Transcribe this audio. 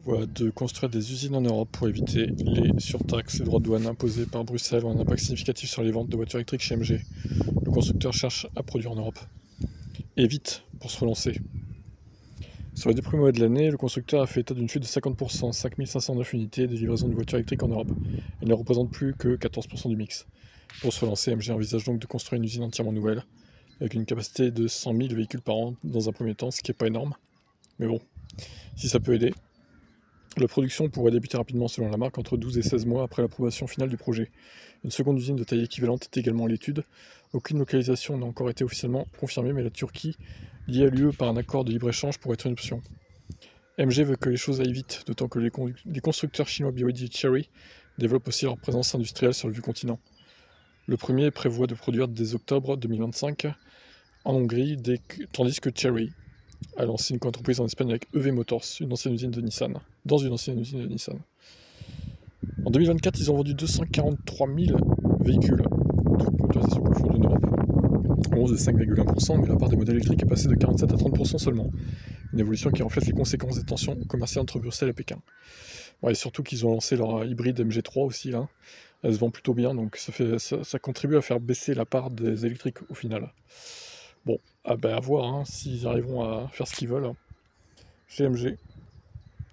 Voilà, de construire des usines en Europe pour éviter les surtaxes et droits de douane imposés par Bruxelles ont un impact significatif sur les ventes de voitures électriques chez MG. Le constructeur cherche à produire en Europe. Et vite, pour se relancer. Sur les deux premiers mois de l'année, le constructeur a fait état d'une chute de 50%, 5509 unités de livraison de voitures électriques en Europe. Elles ne représentent plus que 14% du mix. Pour se relancer, MG envisage donc de construire une usine entièrement nouvelle, avec une capacité de 100 000 véhicules par an dans un premier temps, ce qui n'est pas énorme. Mais bon, si ça peut aider. La production pourrait débuter rapidement selon la marque, entre 12 et 16 mois après l'approbation finale du projet. Une seconde usine de taille équivalente est également à l'étude. Aucune localisation n'a encore été officiellement confirmée, mais la Turquie, liée à l'UE par un accord de libre-échange, pourrait être une option. MG veut que les choses aillent vite, d'autant que les constructeurs chinois BYD et Chery développent aussi leur présence industrielle sur le vieux continent. Le premier prévoit de produire dès octobre 2025 en Hongrie, tandis que Chery a lancé une entreprise en Espagne avec EV Motors, une ancienne usine de Nissan, dans une ancienne usine de Nissan. En 2024, ils ont vendu 243 000 véhicules de motorisation confondue en Europe, en hausse de 5,1%, mais la part des modèles électriques est passée de 47 à 30% seulement. Une évolution qui reflète les conséquences des tensions commerciales entre Bruxelles et Pékin. Ouais, et surtout qu'ils ont lancé leur hybride MG3 aussi, là. Elle se vend plutôt bien, donc ça contribue à faire baisser la part des électriques au final. Bon, à voir hein, s'ils arriveront à faire ce qu'ils veulent chez MG.